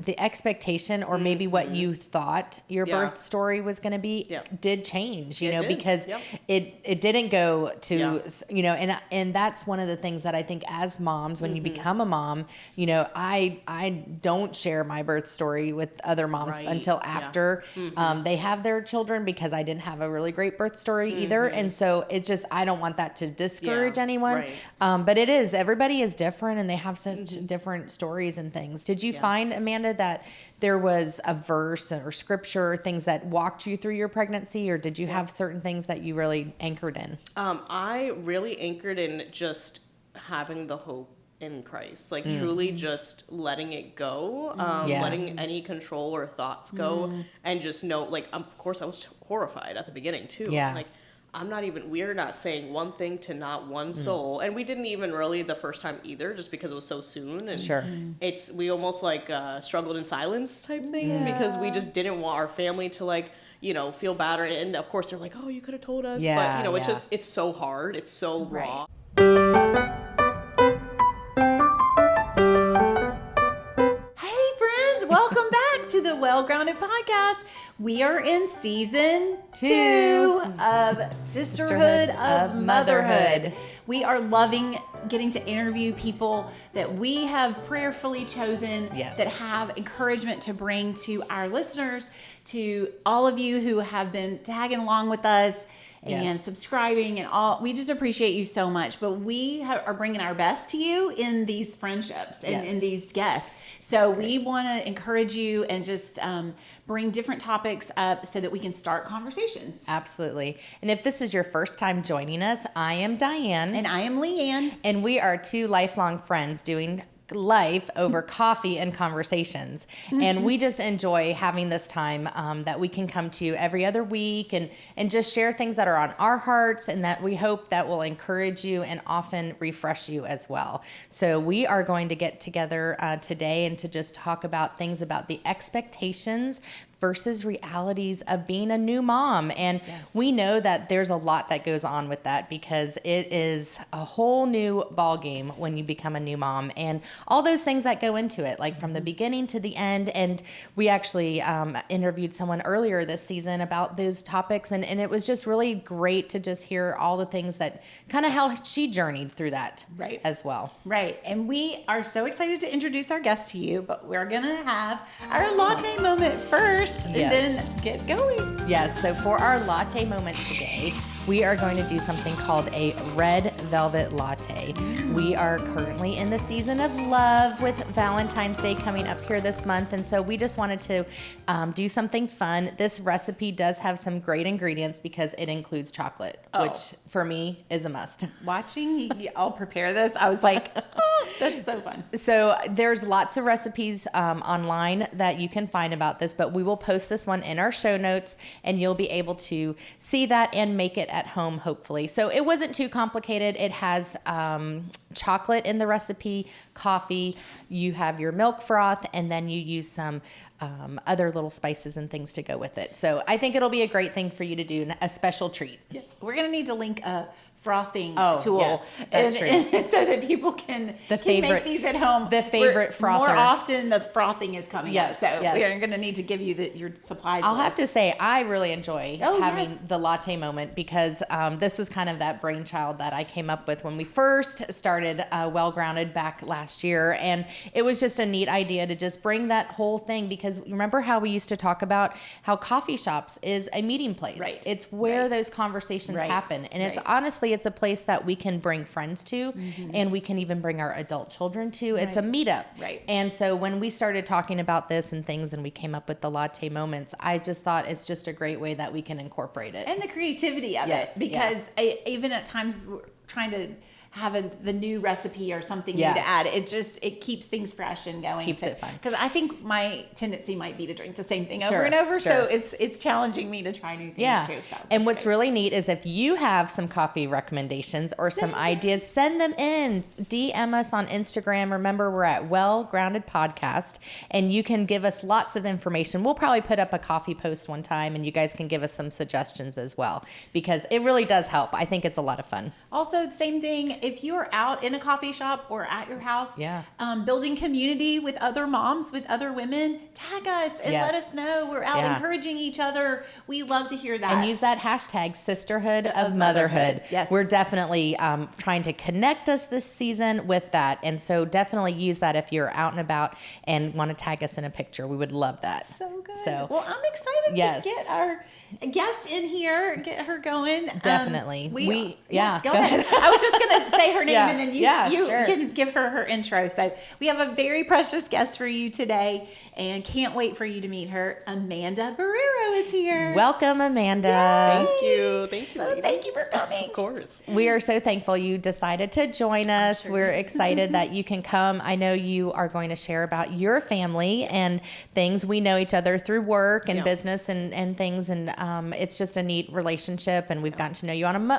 the expectation or maybe what you thought your birth story was going to be did change, you know, because it didn't go to, you know, and that's one of the things that I think as moms, when you become a mom, you know, I don't share my birth story with other moms until after they have their children, because I didn't have a really great birth story either. And so it's just, I don't want that to discourage anyone. But it is, everybody is different and they have such different stories and things. Did you find, Amanda, that there was a verse or scripture or things that walked you through your pregnancy, or did you have certain things that you really anchored in? I really anchored in just having the hope in Christ, like truly just letting it go, letting any control or thoughts go, and just know, like, of course I was horrified at the beginning too. Like, we're not saying one thing to not one soul. And we didn't even really the first time either, just because it was so soon. And we almost like struggled in silence type thing, because we just didn't want our family to, like, you know, feel bad. And of course they're like, oh, you could have told us. But, you know, it's just, it's so hard. It's so raw. Hey friends, welcome back to the Well Grounded Podcast. We are in season 2 of Sisterhood of Motherhood. We are loving getting to interview people that we have prayerfully chosen that have encouragement to bring to our listeners, to all of you who have been tagging along with us and subscribing and all. We just appreciate you so much. But we are bringing our best to you in these friendships and in these guests. So we want to encourage you and just bring different topics up so that we can start conversations. Absolutely. And if this is your first time joining us, I am Diane. And I am Leigh Ann. And we are 2 lifelong friends doing life over coffee and conversations. And we just enjoy having this time that we can come to every other week and just share things that are on our hearts and that we hope that will encourage you and often refresh you as well. So we are going to get together today and to just talk about things about the expectations versus realities of being a new mom. And we know that there's a lot that goes on with that, because it is a whole new ball game when you become a new mom and all those things that go into it, like from the beginning to the end. And we actually interviewed someone earlier this season about those topics. And it was just really great to just hear all the things that kind of how she journeyed through that as well. Right. And we are so excited to introduce our guest to you, but we're going to have our latte moment first. And then get going. Yes. So for our latte moment today, we are going to do something called a red velvet latte. We are currently in the season of love with Valentine's Day coming up here this month. And so we just wanted to do something fun. This recipe does have some great ingredients because it includes chocolate, which for me is a must. Watching y'all prepare this, I was like, oh, that's so fun. So there's lots of recipes online that you can find about this, but we will post this one in our show notes and you'll be able to see that and make it at home, hopefully. So it wasn't too complicated. It has chocolate in the recipe, coffee, you have your milk froth, and then you use some other little spices and things to go with it. So I think it'll be a great thing for you to do, a special treat. Yes. We're going to need to link a frothing tool. Yes, that's true. And so that people can make these at home. The favorite frother. More often the frothing is coming up. So we're going to need to give you your supplies. I'll have to say, I really enjoy having the latte moment because this was kind of that brainchild that I came up with when we first started Well Grounded back last year. And it was just a neat idea to just bring that whole thing, because remember how we used to talk about how coffee shops is a meeting place. Right. It's where those conversations happen. And it's honestly, it's a place that we can bring friends to, and we can even bring our adult children to. It's a meetup. Right. And so when we started talking about this and things and we came up with the latte moments, I just thought it's just a great way that we can incorporate it. And the creativity of it, because even at times we're trying to have the new recipe or something new to add, it keeps things fresh and going. Keeps it fun. Because I think my tendency might be to drink the same thing over and over. So it's challenging me to try new things too. So and what's really neat is if you have some coffee recommendations or some ideas, send them in. DM us on Instagram. Remember, we're at Well Grounded Podcast, and you can give us lots of information. We'll probably put up a coffee post one time, and you guys can give us some suggestions as well, because it really does help. I think it's a lot of fun. Also, same thing, if you're out in a coffee shop or at your house, building community with other moms, with other women, tag us and let us know. We're out encouraging each other. We love to hear that. And use that hashtag sisterhood of motherhood. Yes. We're definitely trying to connect us this season with that. And so definitely use that if you're out and about and want to tag us in a picture. We would love that. So good. So, well, I'm excited to get our guest in here, get her going. Definitely. Go ahead. I was just going to say her name and then you can give her intro. So we have a very precious guest for you today and can't wait for you to meet her. Amanda Borrero is here. Welcome, Amanda. Yay. Thank you. So thank you for coming. Of course. We are so thankful you decided to join us. We're excited that you can come. I know you are going to share about your family and things. We know each other through work and business and things. And it's just a neat relationship. And we've gotten to know you on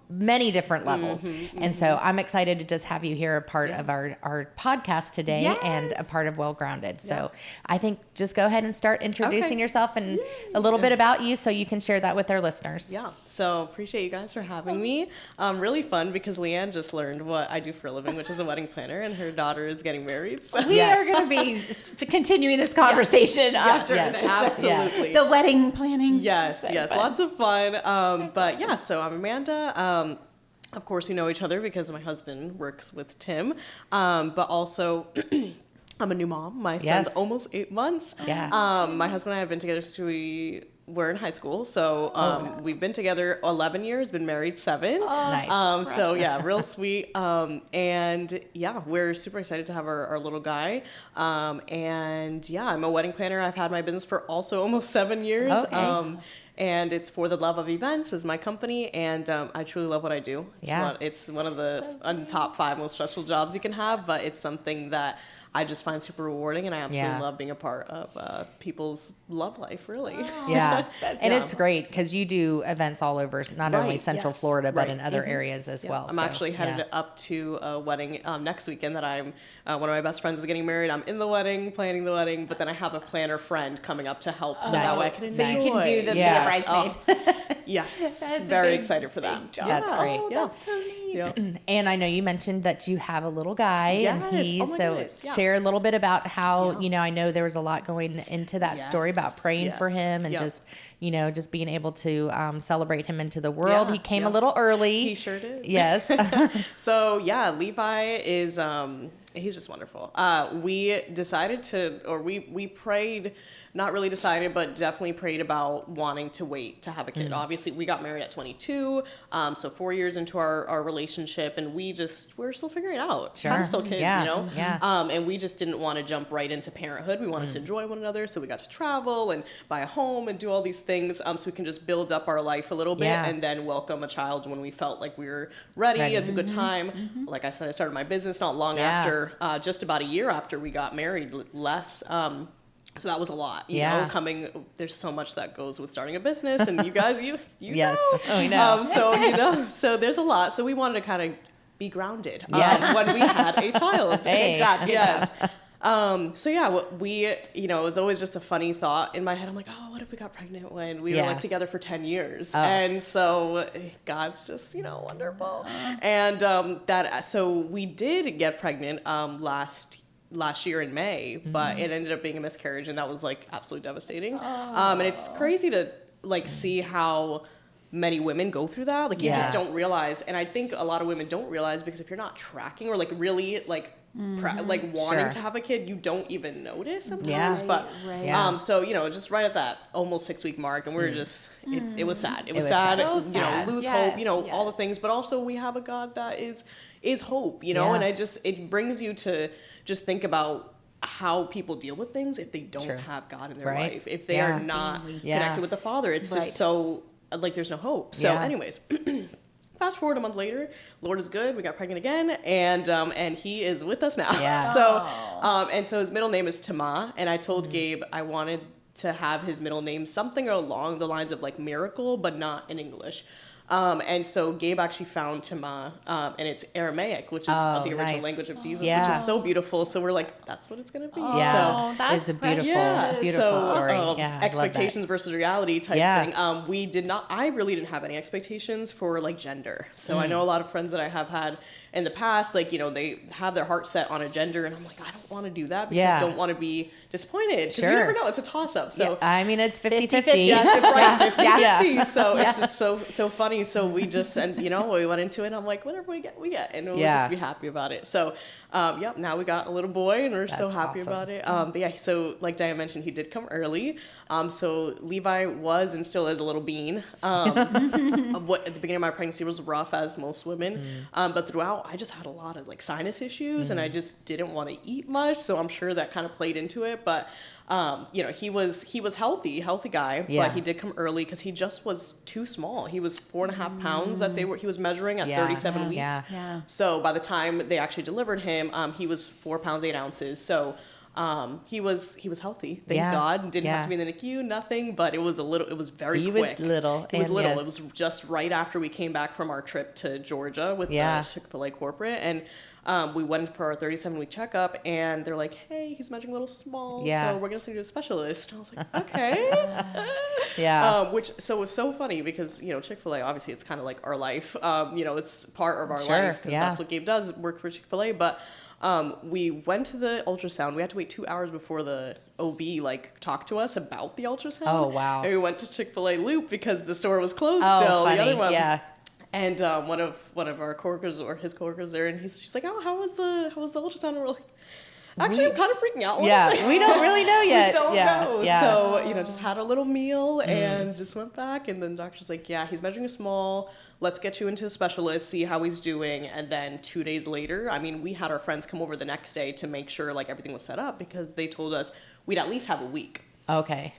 many different levels. And so I'm excited to just have you here, a part of our podcast today and a part of Well Grounded. So I think just go ahead and start introducing yourself and a little bit about you so you can share that with our listeners. Yeah. So appreciate you guys for having me. Really fun because Leigh Ann just learned what I do for a living, which is a wedding planner, and her daughter is getting married. So we are going to be continuing this conversation after this. Absolutely. The wedding planning. Yes. Lots of fun. But yeah, so I'm Amanda. Of course, you know each other because my husband works with Tim. But also, I'm a new mom. My son's almost 8 months. Yeah. My husband and I have been together since we were in high school. So we've been together 11 years, been married 7. Nice. So yeah, real sweet. And yeah, we're super excited to have our little guy. And yeah, I'm a wedding planner. I've had my business for also almost 7 years. Okay. And it's For the Love of Events is my company, and I truly love what I do. It's one of the top 5 most stressful jobs you can have, but it's something that I just find super rewarding, and I absolutely love being a part of people's love life, really. Yeah. And it's great because you do events all over, not only Central Florida, but in other areas as well. I'm actually headed up to a wedding next weekend that I'm, one of my best friends is getting married. I'm in the wedding, planning the wedding, but then I have a planner friend coming up to help so that way I can enjoy. So you can do the bridesmaid. Yes. Very excited for that. That's great. That's so neat. And I know you mentioned that you have a little guy, and Goodness. share a little bit about how, I know there was a lot going into that story about praying for him and just being able to celebrate him into the world. He came a little early. He sure did. Yes. So yeah, Levi is, he's just wonderful. We decided we prayed, not really decided, but definitely prayed about wanting to wait to have a kid. Obviously, we got married at 22, so 4 years into our relationship, and we're still figuring it out. Sure. Kind of still kids, Yeah. And we just didn't want to jump right into parenthood. We wanted to enjoy one another, so we got to travel and buy a home and do all these things, so we can just build up our life a little bit and then welcome a child when we felt like we were ready. It's a good time. Like I said, I started my business not long after, just about a year after we got married, less. So that was a lot, you know, there's so much that goes with starting a business, and you guys, you yes. know. Oh, we know. So there's a lot. So we wanted to kind of be grounded when we had a child. Hey. Good job. Yes. So yeah, it was always just a funny thought in my head. I'm like, oh, what if we got pregnant when we were like together for 10 years? And so God's just, wonderful. And so we did get pregnant last year in May, but it ended up being a miscarriage, and that was like absolutely devastating. And it's crazy to see how many women go through that. Like you just don't realize, and I think a lot of women don't realize because if you're not tracking or really wanting to have a kid, you don't even notice sometimes. But so just right at that almost 6-week mark, and we were just it was sad. It was sad. So sad. Lose hope. All the things, but also we have a God that is hope. And it brings you to just think about how people deal with things if they don't have God in their life, if they are not connected with the Father. It's just so there's no hope. So anyways, fast forward a month later, Lord is good. We got pregnant again, and he is with us now. Yeah. So his middle name is Tama, and I told Gabe I wanted to have his middle name something along the lines of miracle, but not in English. And so Gabe actually found Tima, and it's Aramaic, which is the original nice. language of Jesus, Yeah. which is so beautiful. So we're like, that's what it's going to be. Yeah, Oh, that's it's a beautiful, precious. beautiful So, story. Yeah, I love that. expectations versus reality type Yeah. thing. We did not. I really didn't have any expectations for like gender. So I know a lot of friends that I have had in the past, like, you know, they have their heart set on a gender, and I'm like, I don't want to do that because I don't want to be disappointed. Because you never know. It's a toss up. So I mean, it's 50-50. 50-50. yeah, right, 50-50. Yeah. So it's just so funny. So we just, and you know, we went into it. I'm like, whatever we get, and we'll just be happy about it. So, now we got a little boy, and we're so happy awesome. about it. But yeah, so like Diane mentioned, he did come early. So Levi was and still is a little bean. What at the beginning of my pregnancy was rough, as most women. But throughout, I just had a lot of like sinus issues, and I just didn't want to eat much. So I'm sure that kind of played into it. But you know, he was healthy guy, but he did come early because he just was too small. He was 4.5 pounds that he was measuring at 37 weeks. Yeah. So by the time they actually delivered him, he was 4 pounds 8 ounces. So he was healthy. Thank God. Didn't have to be in the NICU, nothing, but it was very quick. He was little. It was just right after we came back from our trip to Georgia with the Chick-fil-A corporate, and we went for our 37-week checkup, and they're like, hey, he's measuring a little small, so we're going to send you to a specialist. And I was like, okay. Which was so funny because, you know, Chick-fil-A, obviously it's kind of like our life. You know, it's part of our life because that's what Gabe does, work for Chick-fil-A. But we went to the ultrasound. We had to wait 2 hours before the OB talked to us about the ultrasound. Oh, wow. And we went to Chick-fil-A Loop because the store was closed Oh, still. funny. The other one. Yeah. And one of our coworkers or his coworkers there, and she's like, "Oh, how was the ultrasound?" And we're like, "Actually, I'm kind of freaking out." Yeah, we don't really know yet. We don't know. Yeah. So you know, just had a little meal and just went back, and then the doctor's like, "Yeah, he's measuring small. Let's get you into a specialist, see how he's doing." And then 2 days later, I mean, we had our friends come over the next day to make sure like everything was set up because they told us we'd at least have a week. Okay.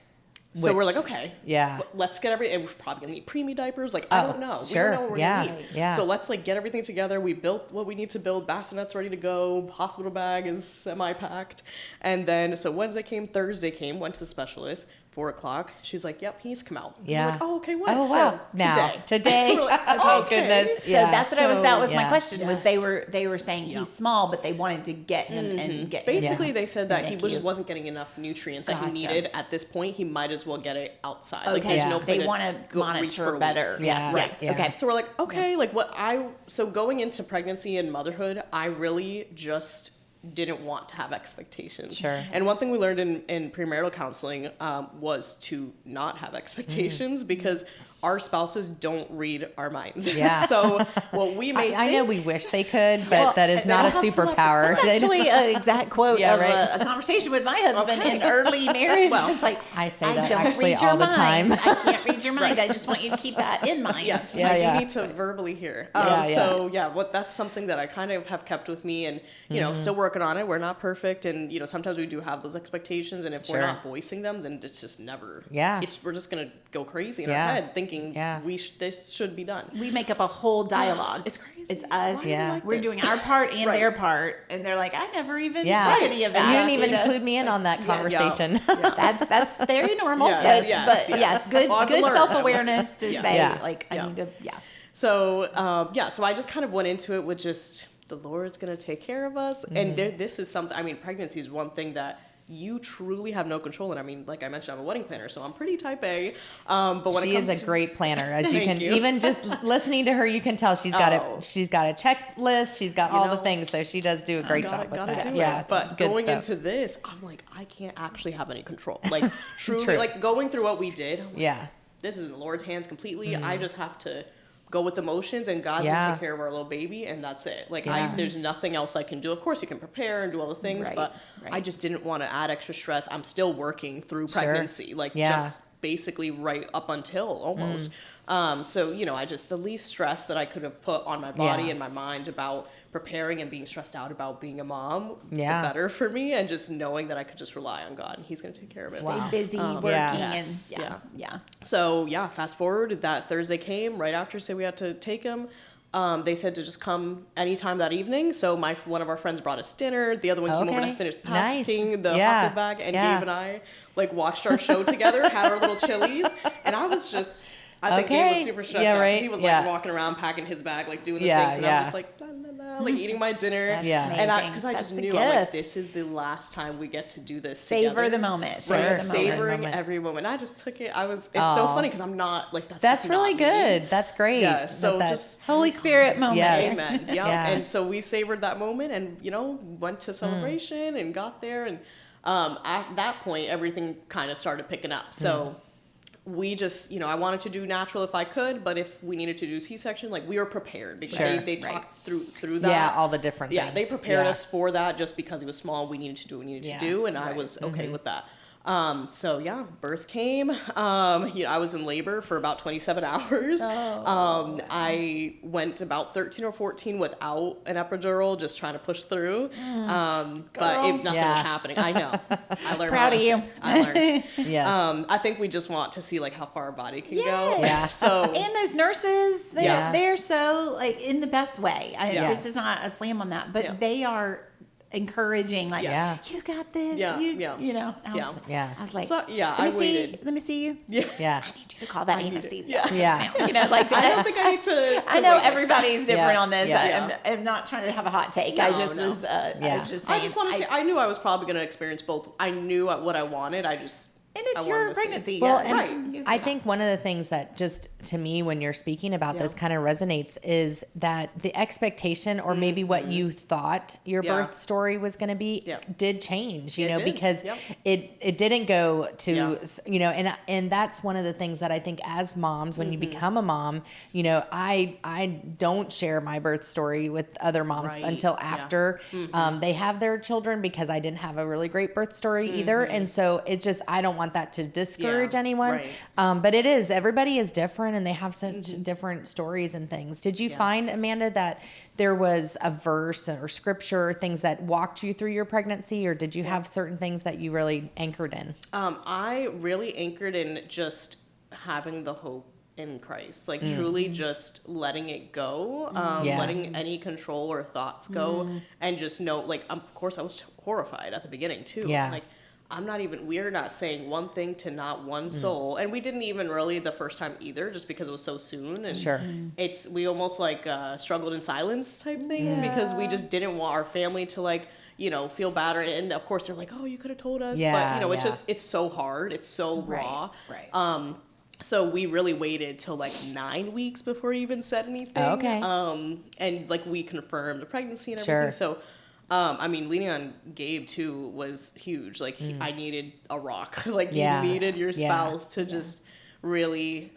So we're like, okay, yeah, let's get everything. And we're probably gonna need preemie diapers. Like, I don't know. Sure. We don't know what we're gonna need. Yeah. So let's like get everything together. We built what we need to build. Bassinet's ready to go. Hospital bag is semi-packed. And then so Wednesday came, Thursday came. Went to the specialist. 4:00. She's like, "Yep, he's come out." Yeah. We're like, "Oh, okay. What?" Oh, wow. So, Today. We're like, Oh, okay. goodness. So Yeah. that's what I was. That was my yeah. question. Was Yes. they were saying he's small, but they wanted to get him and get him. Basically, they said that he NICU. just wasn't getting enough nutrients that he Gotcha. needed at this point. He might as well get it outside. Okay, Like, there's no they point want to to reach for monitor a week. better. Yeah. Yes. Yeah. Okay. So we're like, okay, so going into pregnancy and motherhood, I really just didn't want to have expectations. Sure. And one thing we learned in premarital counseling was to not have expectations because our spouses don't read our minds. Yeah. So what we may I know we wish they could, but Well, that is not a that's what- superpower. That's actually an exact quote Yeah, of right. a conversation with my husband in early marriage. Well, It's like, I say that don't actually read your all the mind. time. I can't read your mind. I just want you to keep that in mind. Yes, Yeah, yeah. you need to verbally hear. Yeah, So that's something that I kind of have kept with me, and you know, still working on it. We're not perfect, and you know, sometimes we do have those expectations, and if we're Sure. not voicing them, then it's just never. Yeah. We're just gonna go crazy in Yeah. our head thinking Yeah. this should be done. We make up a whole dialogue. It's crazy. It's us. Why do we Yeah. like We're this? doing our part and Right. their part, and they're like, I never even Yeah. said any of that. And you didn't even you know? include me in on that conversation. That's very normal. Yes, but yes. good On the good learn. self awareness to Yeah. say Yeah. like I Yeah. need to So so I just kind of went into it with just the Lord's gonna take care of us, and this is something. I mean, pregnancy is one thing that you truly have no control in. I mean, like I mentioned, I'm a wedding planner, so I'm pretty type A. But when She it comes is a great planner, as you Thank can you. even just listening to her, you can tell she's got Oh. She's got a checklist. She's got all the know, things, so she does do a great job with gotta that. do Yeah, it. But good going stuff. into this, I'm like, I can't actually have any control. Like truly, True. like going through what we did. I'm like, Yeah, this is in the Lord's hands completely. I just have to go with emotions, and God's Yeah. gonna take care of our little baby, and that's it. Like Yeah. there's nothing else I can do. Of course, you can prepare and do all the things, Right, but right. I just didn't want to add extra stress. I'm still working through Sure. pregnancy, like Yeah. just basically right up until almost. So you know, I just the least stress that I could have put on my body Yeah. and my mind about preparing and being stressed out about being a mom, Yeah. the better for me, and just knowing that I could just rely on God and He's gonna take care of it. Wow. stay busy working Yes, and yeah. So yeah, fast forward, that Thursday came right after, so we had to take him. They said to just come anytime that evening. So one of our friends brought us dinner. The other one came over Okay. to finish Nice. packing the Yeah. hospital bag, and Yeah. Gabe and I like watched our show together, had our little chilies, and I was just I think Okay. he was super stressed Yeah, out 'cause right? he was Yeah. like walking around packing his bag, like doing the Yeah, things, and yeah. I'm just like la, la, la, like eating my dinner. That's Yeah. And amazing. because I just That's a knew, I'm like, gift. this is the last time we get to do this Savor together. the moment. Sure. Savor Right, the moment. savoring moment. every moment. I just took it. It's so Aw. funny because I'm not like that's That's just really not me. good. That's great. Yeah, so That- just Holy Spirit moment. Yes. amen. Yeah. Yeah. And so we savored that moment and, went to celebration and got there. And at that point, everything kind of started picking up. So we just, I wanted to do natural if I could, but if we needed to do C-section, like we were prepared because Sure. they talked through that. Yeah, all the different Yeah, things. they prepared Yeah. us for that just because he was small. We needed to do what we needed Yeah. to do. And I was okay with that. So yeah, birth came. I was in labor for about 27 hours. I went about 13 or 14 without an epidural, just trying to push through. But nothing was Yeah. happening. I know. I learned. Proud my of you. lesson. I learned. Yes. I think we just want to see like how far our body can go. Yes. Yeah. So And those nurses, they're so like in the best way. Yes. This is not a slam on that, but Yeah. they are encouraging. Like, Yeah. you got this. Yeah, You yeah. know. I Yeah. was, Yeah. I was like, So, yeah, let I me see. waited. Let me see you. yeah. Yeah. I need you to call that need it. anesthesia. Yeah. Yeah. Like I don't think I need to I know wait next everybody's time. different Yeah. on this. Yeah. I'm not trying to have a hot take. I No, just no. was. I Yeah. was just saying. I just want to see. I knew I was probably going to experience both. I knew what I wanted. And it's I your wanted to see. pregnancy. Well, yeah. and You- I think one of the things that just to me, when you're speaking about this, Yeah. kind of resonates is that the expectation or maybe what you thought your Yeah. birth story was going to be Yeah. did change, It did. because Yep. it didn't go to, Yeah. and that's one of the things that I think as moms, when you become a mom, I don't share my birth story with other moms Right. until Yeah. after they have their children, because I didn't have a really great birth story either. And so it's just, I don't want that to discourage Yeah. anyone. Right. But everybody is different and they have such different stories and things. Did you find, Amanda, that there was a verse or scripture or things that walked you through your pregnancy, or did you have certain things that you really anchored in? I really anchored in just having the hope in Christ, like truly just letting it go, Yeah. letting any control or thoughts go, and just know, like, of course, I was horrified at the beginning too. Yeah. Like, we are not saying one thing to not one soul. And we didn't even really the first time either, just because it was so soon. And Sure. we almost like struggled in silence type thing because we just didn't want our family to like, feel bad. And of course they're like, oh, you could have told us. Yeah, but it's yeah. just, it's so hard. It's so raw. Right. So we really waited till like 9 weeks before we even said anything. Okay. And like we confirmed the pregnancy and Sure. everything. So leaning on Gabe too was huge. Like I needed a rock. Like Yeah. you needed your Yeah. spouse to just really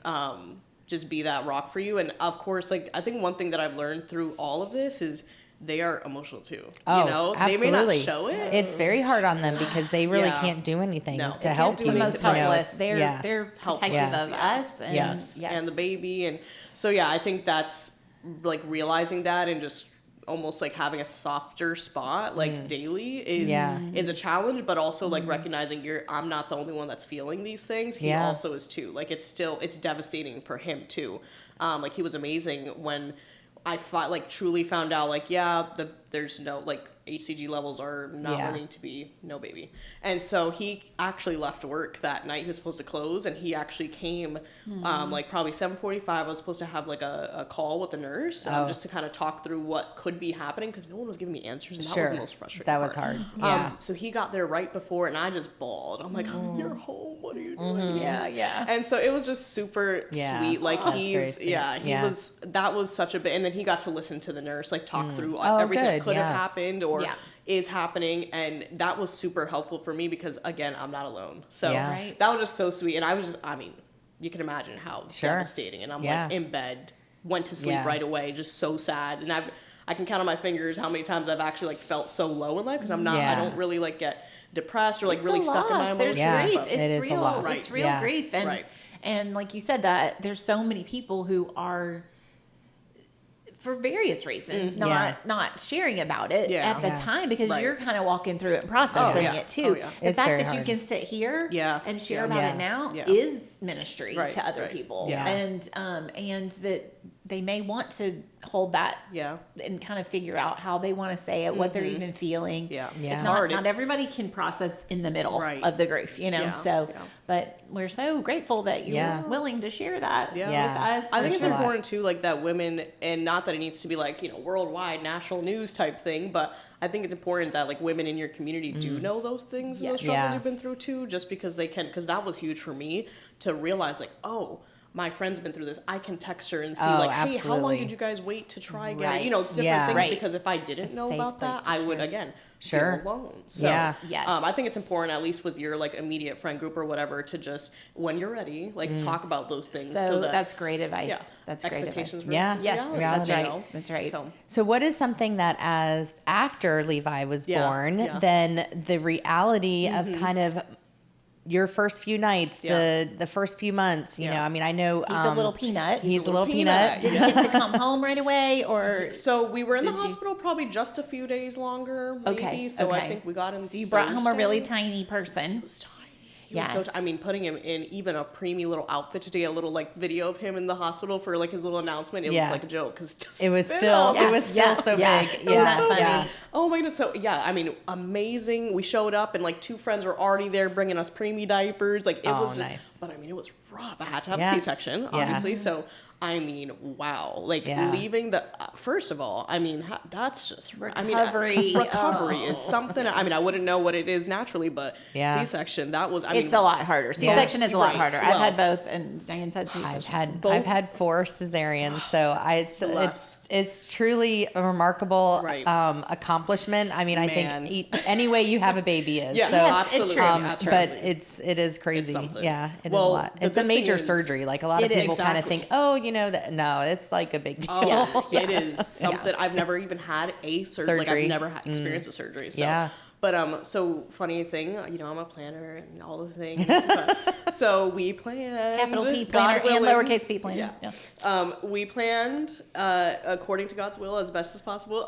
just be that rock for you. And of course, like I think one thing that I've learned through all of this is they are emotional too. Oh, They may absolutely. not show it. It's very hard on them because they really Yeah. can't do anything No, to they help can't do you. the anything. most You know, helpless. it's- They're Helpless. protective Yes. of us. And, Yes. And the baby. And so, yeah, I think that's like realizing that and just almost like having a softer spot like daily is a challenge, but also like recognizing I'm not the only one that's feeling these things. He Yeah. also is too. Like it's devastating for him too. Like he was amazing when I truly found out like, there's no like HCG levels are not Yeah. willing to be no baby. And so he actually left work that night. He was supposed to close and he actually came like probably 7:45. I was supposed to have like a call with the nurse just to kind of talk through what could be happening because no one was giving me answers and that was the most frustrating That was part. hard. Yeah. So he got there right before and I just bawled. I'm like, you're home. What are you doing? Yeah. And so it was just super Yeah. sweet. Like That's very he's, sweet. that was such a bit. And then he got to listen to the nurse, like talk through Oh, everything that good. could have Yeah. happened or Yeah. is happening. And that was super helpful for me because again, I'm not alone. So Yeah. Right. that was just so sweet. And I was just, you can imagine how Sure. devastating. And I'm Yeah. like in bed, went to sleep Yeah. right away, just so sad. And I can count on my fingers how many times I've actually like felt so low in life because I Yeah. don't really like get depressed or like It's really a stuck in my loss. There's emotions. Yeah. grief. but- It's It is a real. loss. It's real Yeah. grief. And Right. and like you said, that there's so many people who are for various reasons not sharing about it Yeah. at the Yeah. time because Right. you're kind of walking through it and processing yeah. it too. Oh, yeah. The It's fact very that you hard. can sit here Yeah. and share Yeah. about Yeah. it now Yeah. is ministry Right. to other Right. people. Yeah. And that they may want to hold that Yeah. and kind of figure out how they want to say it, what they're even feeling. Yeah. Yeah. It's Not, hard. not It's- everybody can process in the middle Right. of the grief, you know. Yeah. So, Yeah. but we're so grateful that you're Yeah. willing to share that Yeah. Yeah. with us. I think That's it's a lot. important too, like that women, and not that it needs to be like, worldwide national news type thing, but I think it's important that like women in your community do know those things and those struggles Yeah. you've been through too, just because they can, because that was huge for me to realize like, oh, my friend's been through this. I can text her and see Oh, like, hey, how long absolutely. did you guys wait to try again? Right. Different Yeah. things, Right. because if I didn't A know safe about place that, to I would share. again Sure. feel alone. So, Yeah. Yes. I think it's important, at least with your like immediate friend group or whatever, to just when you're ready, like talk about those things. So that that's great advice. That's great expectations advice. Yeah. versus Yes, reality. that's Reality. right. you know? That's right. So, So what is something that as after Levi was Yeah, born, yeah. then the reality of kind of your first few nights, Yeah. the first few months, you Yeah. know, I mean, I know He's a little peanut. He's a little peanut. Did he get to come home right away, or So we were in the Did you- hospital probably just a few days longer, maybe. Okay, So I okay. think we got him. so you brought home a really Thursday. tiny person? He was tiny. He was Yes. I mean, putting him in even a preemie little outfit to get a little like video of him in the hospital for like his little announcement. It Yeah. was like a joke because It was still Yes. so Yeah. big. Isn't Yeah. that funny? Yeah. Oh my goodness. So yeah, I mean, amazing. We showed up and like two friends were already there bringing us preemie diapers. Like it Oh, was just, nice. but I mean, it was rough. I had to have Yeah. a C-section, Yeah. obviously. So I mean, wow. Like Yeah. leaving the first of all, I mean, that's just Recovery. recovery is something. I mean, I wouldn't know what it is naturally, but Yeah. C-section, that was. I mean, It's a lot harder. C-section is a lot Right. harder. Well, I've had both, and Diane's had C-sections. I've had 4 cesareans, so it's truly a remarkable Right. Accomplishment. I mean, I Man. think any way you have a baby is. Yeah, so, absolutely. true. but Absolutely. it is crazy. something. Yeah, it is Well, a lot. the It's a good thing major is- surgery. Like a lot of It is. people kind of Exactly. think, oh, that no, it's like a big deal. Oh, it is something. I've never even had a surgery. Like Surgery. I've never had experienced a surgery. So. Yeah. But so funny thing, I'm a planner and all the things. But, so we planned Capital P God planner and willing- lowercase p planner. Yeah. We planned according to God's will as best as possible.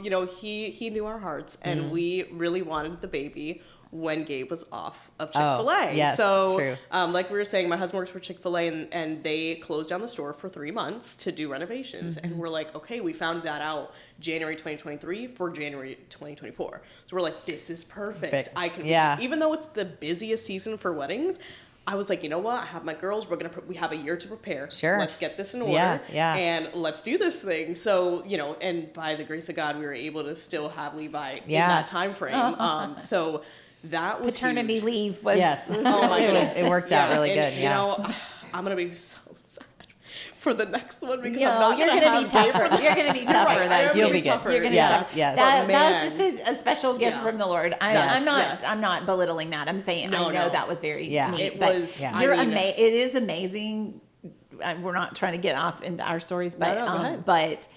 He knew our hearts, and we really wanted the baby when Gabe was off of Chick-fil-A. yes, so, true. like we were saying, my husband works for Chick-fil-A, and they closed down the store for 3 months to do renovations. And we're like, okay, we found that out January 2023 for January 2024. So we're like, this is perfect. Perfect. I can, Yeah. even though it's the busiest season for weddings, I was like, you know what? I have my girls. We have a year to prepare. Sure. Let's get this in order. Yeah. And let's do this thing. So, and by the grace of God, we were able to still have Levi in Yeah. that time frame. So that was Paternity huge. leave was Yes. Oh my goodness. It worked out really and, good. Yeah. I'm gonna be so sad for the next one because No, I'm not you're gonna gonna have be tougher. Gabe for You're gonna be tougher. Right, though. You'll be good. tougher. You're gonna Yes, be tougher. yes. That But was man. just a special gift Yeah. from the Lord. Yes, yes. I'm not belittling that. I'm saying No, I know no. that was very Yeah. neat. It but was. Yeah. You're I mean, it is amazing. We're not trying to get off into our stories, but No, go ahead. but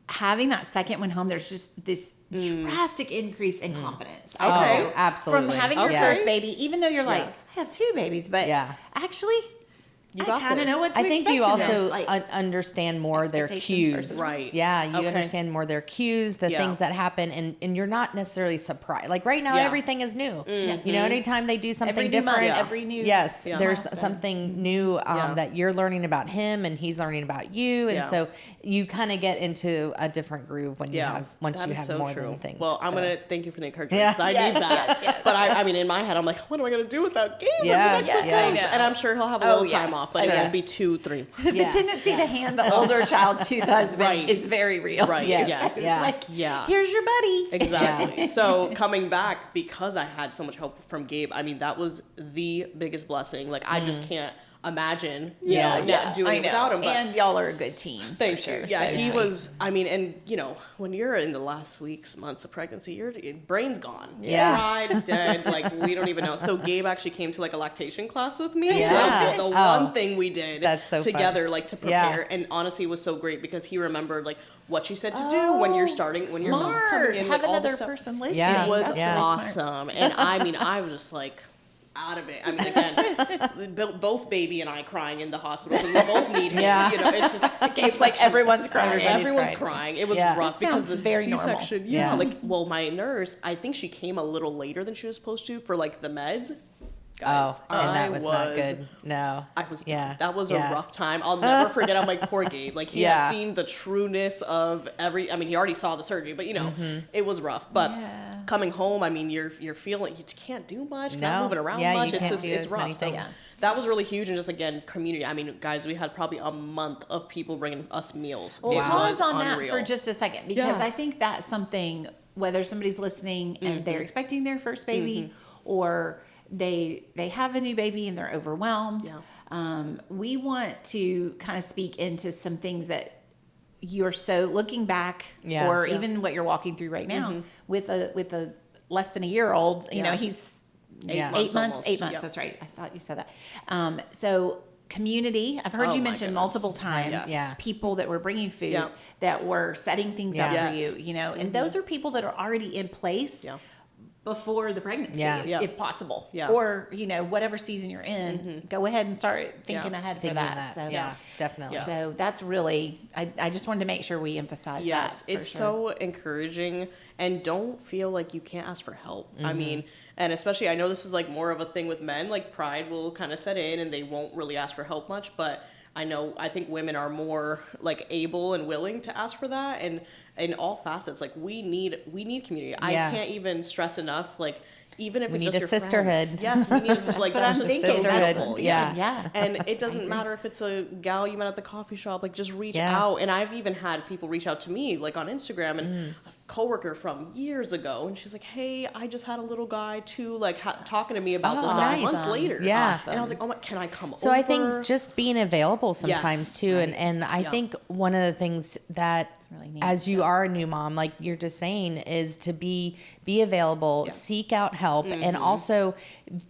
having that second one home, there's just this drastic increase in confidence. I Okay. know, absolutely. From having your Yeah. first baby, even though you're like, Yeah. I have 2 babies, but Yeah. actually, You I got kind of this. know what to I think you expect in also this. Like, understand more their expectations cues. versus- Right. Yeah, you Okay. understand more their cues, the Yeah. things that happen, and you're not necessarily surprised. Like right now, Yeah. everything is new. You know, anytime they do something every new month, different, every new yes, Yeah. there's milestone. something new Yeah. that you're learning about him, and he's learning about you, and Yeah. so you kind of get into a different groove when you have once that you is have so more true. than things. Well, I'm so. gonna thank you for the encouragement Yeah. because I Yes, need that. yes. But I mean, in my head, I'm like, what am I gonna do without Gabe? Yeah, That's so yeah. close. Yeah. And I'm sure he'll have a Oh, little yes. time off, but Sure. it'll be 2, 3. The tendency to hand the older child to the husband Right. is very real. Right. Yes. Yes. It's Yeah. like, Yeah. here's your buddy. Exactly. So coming back because I had so much help from Gabe, I mean that was the biggest blessing. Like I just can't imagine, Yeah. doing I it know. without him. But And y'all are a good team. thank for you. sure. Yeah, So, he was. I mean, and when you're in the last weeks, months of pregnancy, your brain's gone. Yeah. Fried, dead. Like we don't even know. So Gabe actually came to like a lactation class with me. Yeah. The Oh. one thing we did That's so fun. together, like to Yeah. prepare, and honestly, it was so great because he remembered like what she said to do when you're starting, when your milk's coming in, Have like, all the another stuff. person listening. Yeah. It was That's Yeah. really smart. awesome. And I mean, I was just like out of it. I mean, again, both baby and I crying in the hospital because we both need him. Yeah. It's just It's like everyone's crying. Everybody's everyone's crying. crying. It was Yeah. rough That because sounds the very normal. C-section. Yeah. Like, well, my nurse, I think she came a little later than she was supposed to for like the meds. Guys, and that was not good. No. I was that was a Yeah. rough time. I'll never forget. I'm like, poor Gabe. Like, he has seen the trueness of he already saw the surgery, but it was rough. But coming home, I mean, you're feeling, you just can't do much, not moving around much. You It's can't just, do it's as rough. many So things. that was really huge. And just, again, community. I mean, guys, we had probably a month of people bringing us meals. Well, It pause was on unreal. that for just a second, because I think that's something, whether somebody's listening and they're expecting their first baby or they have a new baby and they're overwhelmed. We want to kind of speak into some things that you're so looking back or even what you're walking through right now with a less than a year old, you know, he's 8 months, almost. 8 months. That's right. I thought you said that. So community, I've heard you mention multiple times, people that were bringing food, that were setting things up for you, you know, and those are people that are already in place before the pregnancy, if possible, or, you know, whatever season you're in, go ahead and start thinking ahead for that. So, definitely. So that's really, I just wanted to make sure we emphasize that. Yes, it's so encouraging, and don't feel like you can't ask for help. I mean, and especially, I know this is like more of a thing with men, like pride will kind of set in and they won't really ask for help much, but I think women are more like able and willing to ask for that, and in all facets, like we need community. I can't even stress enough, like, even if We it's need just a your sisterhood. friends. Yes, we need a sisterhood. Like, that's just so Sisterhood, beautiful. yeah. Yes. And it doesn't matter if it's a gal you met at the coffee shop, like, just reach Yeah. out. And I've even had people reach out to me, like on Instagram, and a coworker from years ago, and she's like, hey, I just had a little guy too, like talking to me about this nice. months later. Yeah. And I was like, oh my, can I come over? So I think just being available sometimes too. right. And I think one of the things that really neat. as you are a new mom, like you're just saying, is to be available, seek out help, and also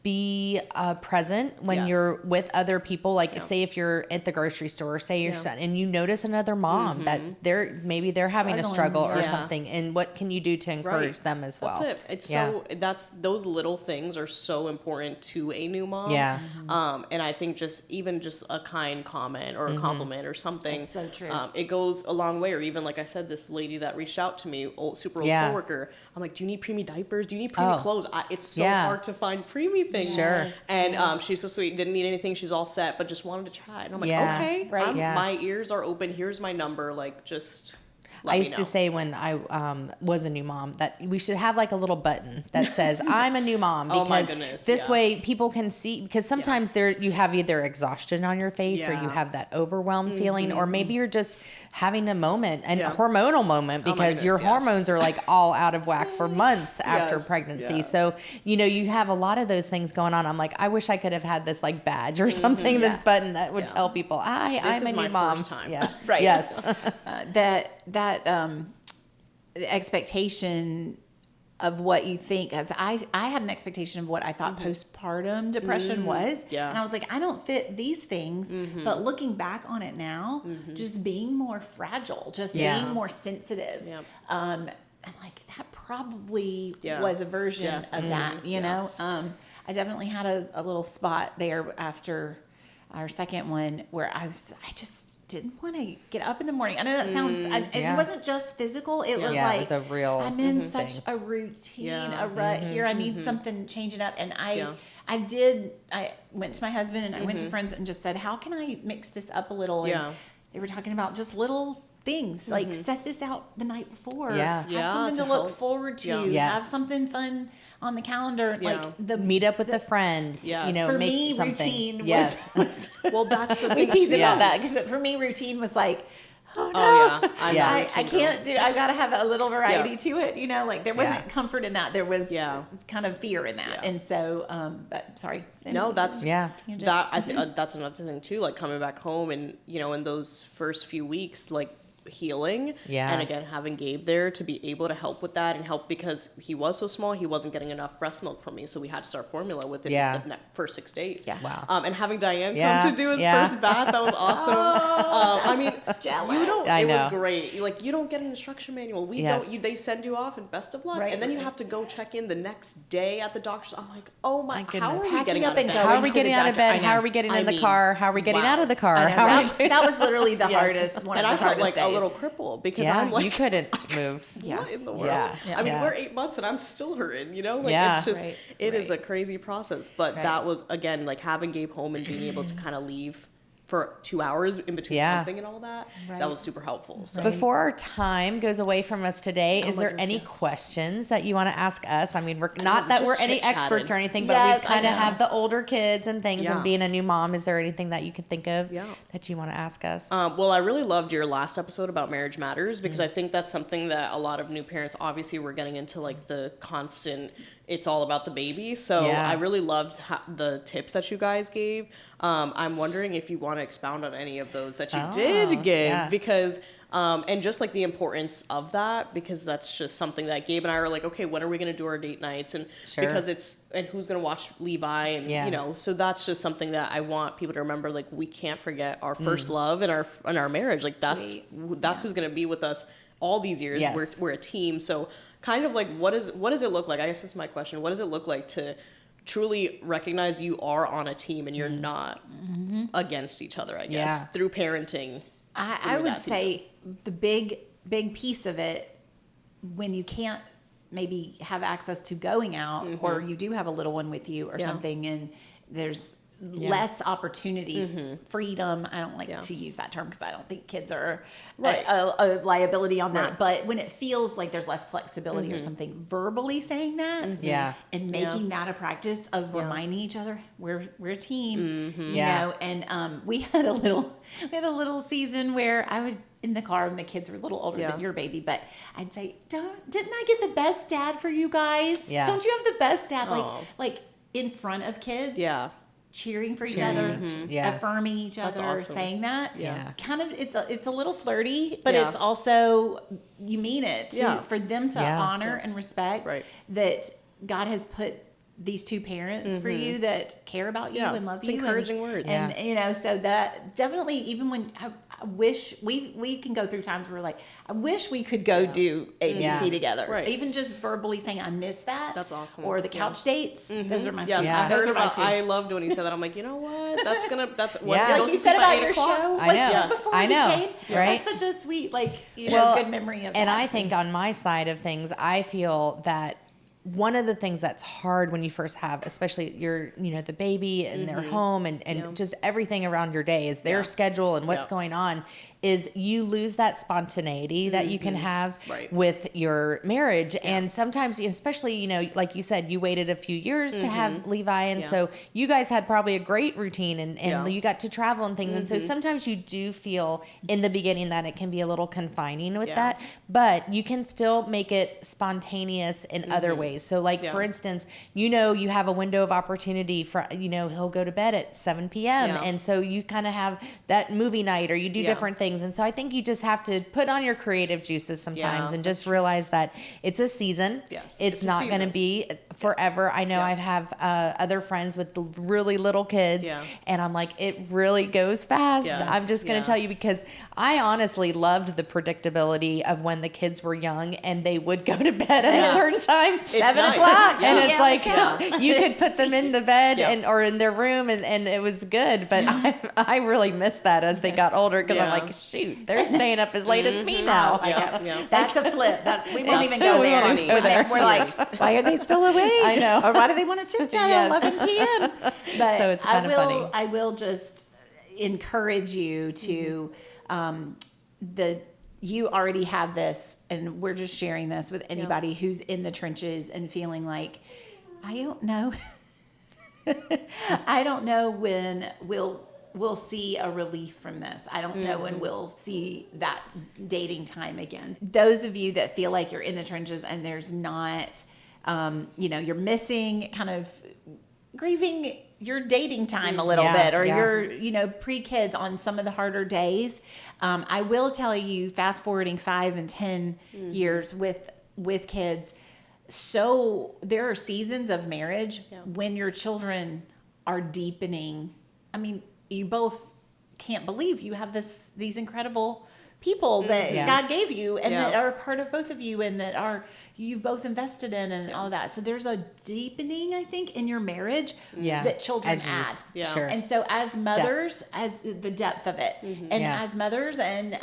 be present when you're with other people. Like say if you're at the grocery store, say your son, and you notice another mom that maybe they're having a struggle or something, and what can you do to encourage them as well? That's it. It's so those little things are so important to a new mom. Yeah. And I think just a kind comment or a compliment or something. That's so true. It goes a long way. Or even like I said, this lady that reached out to me, super old coworker. I'm like, do you need preemie diapers? Do you need preemie clothes? It's so hard to find preemie things. Sure. And she's so sweet. Didn't need anything. She's all set, but just wanted to chat. And I'm like, okay, right. my ears are open. Here's my number. Like, just. I used to say when I was a new mom that we should have like a little button that says I'm a new mom, because my goodness, this way people can see, because sometimes you have either exhaustion on your face or you have that overwhelmed feeling, or maybe you're just having a moment, a hormonal moment, because your hormones are like all out of whack for months after pregnancy. So, you know, you have a lot of those things going on. I'm like, I wish I could have had this like badge or something, this button that would tell people, I'm a new mom. First time. Yeah. Right. Yes. That the expectation of what you think, as I had an expectation of what I thought postpartum depression was, and I was like, I don't fit these things. But looking back on it now, just being more fragile, just being more sensitive, I'm like, that probably was a version of that, you know. I definitely had a little spot there after our second one where I just didn't want to get up in the morning. I know that sounds, it wasn't just physical. It was like, it's a real I'm in such a routine, a rut here. I need something changing up. And I went to my husband and I went to friends and just said, how can I mix this up a little? And they were talking about just little things, like set this out the night before. Have something to look forward to. Have something fun on the calendar, like meet up with a friend. You know, for make me, something. routine was well, that's the we thing. tease about that, because for me, routine was like, oh no, I can't do. I got to have a little variety to it. You know, like there wasn't comfort in that. There was kind of fear in that, and so. But sorry. No, that's tangent. that. I think that's another thing too. Like coming back home, and you know, in those first few weeks, like healing, and again having Gabe there to be able to help with that and help, because he was so small, he wasn't getting enough breast milk from me, so we had to start formula within the first 6 days. Wow. And having Diane come to do his first bath, that was awesome. I mean, you don't. It was great. Like, you don't get an instruction manual. We don't. They send you off and best of luck, and then you have to go check in the next day at the doctor's. I'm like, oh my goodness, how are we getting out of bed? How are we getting out of bed? How are we getting in the car? How are we getting out of the car? That was literally the hardest one. And of the I felt hardest like days. little cripple because Yeah, I'm like, you couldn't move. what in the world? Yeah. I mean, Yeah. we're 8 months and I'm still hurting, you know? Like, Yeah. it's just, Right. it is a crazy process. But Right. that was, again, like having Gabe home and being able to kind of leave for 2 hours in between Yeah. pumping and all that, Right. that was super helpful. So Before our time goes away from us today, is my there goodness, any yes. questions that you want to ask us? I mean, we're not we that just we're any chit-chatted. experts or anything, but Yes, we kind I of know. have the older kids and things. Yeah. And being a new mom, is there anything that you can think of Yeah. that you want to ask us? Well, I really loved your last episode about marriage matters because I think that's something that a lot of new parents, obviously, we're getting into like the constant, it's all about the baby. So Yeah. I really loved the tips that you guys gave. I'm wondering if you want to expound on any of those that you did give yeah. because, and just like the importance of that, because that's just something that Gabe and I were like, okay, when are we going to do our date nights? And Sure. because and who's going to watch Levi and, Yeah. you know, so that's just something that I want people to remember. Like, we can't forget our first love and our marriage. Like, that's who's going to be with us all these years. Yes. We're a team. So kind of like, what does it look like? I guess that's my question. What does it look like to truly recognize you are on a team and you're not against each other, I guess, Yeah. through parenting? I through would that say the big piece of it, when you can't maybe have access to going out or you do have a little one with you or Yeah. something and there's less opportunity, freedom. I don't like to use that term because I don't think kids are Right. a liability on that. Right. But when it feels like there's less flexibility or something, verbally saying that Yeah. and making that a practice of reminding each other we're a team, you Yeah. know. And we had a little season where I would in the car and the kids were a little older than your baby, but I'd say, didn't I get the best dad for you guys? Yeah. Don't you have the best dad? Aw. Like in front of kids? Yeah. Cheering for each other, Yeah. affirming each That's other, awesome. saying that. Yeah. Kind of, it's a little flirty, but Yeah. it's also, you mean it Yeah. for them to Yeah. honor and respect Right. that God has put these two parents for you that care about you Yeah. and love It's you. encouraging words. And, you know, so that definitely, even when I wish we can go through times where we're like, I wish we could go do ABC Yeah. together. Right. Even just verbally saying, I miss that. That's awesome. Or the couch dates. Those are my Yes, two. Yeah. I heard Those are my about. two. I loved when he said that. I'm like, you know what? That's what Yeah. he Like goes You to said sleep at about 8 your o'clock. show, I like, know. Yes. before I you know, came. right? That's such a sweet, like, you Well, know, good memory of And that. I think on my side of things, I feel that one of the things that's hard when you first have, especially the baby and their home and just everything around your day is their schedule and what's going on, is you lose that spontaneity that you can have Right. with your marriage. And sometimes, especially, like you said, you waited a few years to have Levi. And so you guys had probably a great routine and you got to travel and things. And so sometimes you do feel in the beginning that it can be a little confining with that, but you can still make it spontaneous in other ways. So like, for instance, you have a window of opportunity for, he'll go to bed at 7 p.m. Yeah. And so you kind of have that movie night or you do different things. And so I think you just have to put on your creative juices sometimes and just realize that it's a season. Yes, It's it's a not going to season. be forever. I know I have other friends with really little kids and I'm like, it really goes fast. Yes, I'm just going to tell you because I honestly loved the predictability of when the kids were young and they would go to bed at a certain time. 7 nice. o'clock. And Yeah. it's like you could put them in the bed or in their room and it was good. But I really missed that as they got older because I'm like, shoot, they're staying up as late as me now. That's a flip. We won't That's even so go there. funny. We're, That's we're like, years. why are they still awake? I know. Or why do they want to chit chat Yes. at 11 p.m.? But So it's kind of funny. I will just encourage you to you already have this, and we're just sharing this with anybody who's in the trenches and feeling like, I don't know. I don't know when we'll see a relief from this. I don't know when we'll see that dating time again. Those of you that feel like you're in the trenches and there's not, you're missing kind of grieving your dating time a little bit, or your pre-kids on some of the harder days. I will tell you, fast forwarding 5 and 10 years with kids, so there are seasons of marriage when your children are deepening. I mean, you both can't believe you have these incredible people that God gave you and that are part of both of you and that you've both invested in and all that. So there's a deepening, I think, in your marriage that children add. Sure. And so as mothers, as the depth of it, and as mothers and,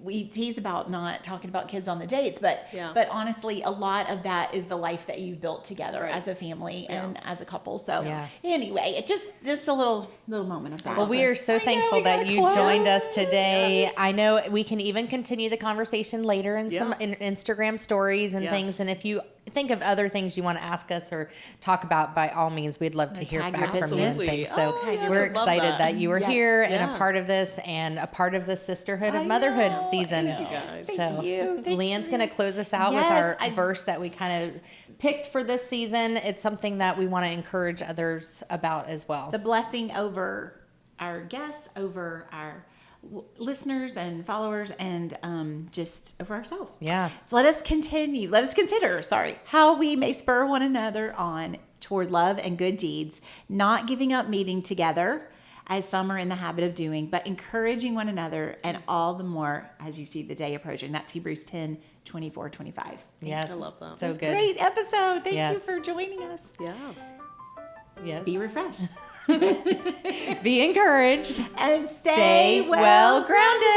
we tease about not talking about kids on the dates, but Yeah. but honestly, a lot of that is the life that you've built together Right. as a family Yeah. and as a couple. So Yeah. anyway, it just this a little moment of that. Well, we are so I know, thankful we that gotta you close. joined us today. I know we can even continue the conversation later in some Yeah. Instagram stories and Yes. things. And if you think of other things you want to ask us or talk about, by all means, we'd love to hear tag back your from you and Absolutely. things. So Oh, yes, we're I'd love excited that. that you were Yes. here and a Yeah. part of this and a part of the Sisterhood of I Motherhood know, season. I know. guys. Thank So you. Thank Leanne's you. going to close us out with Yes, our I- verse that we kind of picked for this season. It's something that we want to encourage others about as well. The blessing over our guests, over our listeners and followers, and just over ourselves. Yeah. So let us consider, how we may spur one another on toward love and good deeds, not giving up meeting together as some are in the habit of doing, but encouraging one another, and all the more as you see the day approaching. That's Hebrews 10:24-25. Yes. I love that. So good. Great episode. Thank Yes. you for joining us. Yeah. Yes. Be refreshed Be encouraged. and Stay well grounded.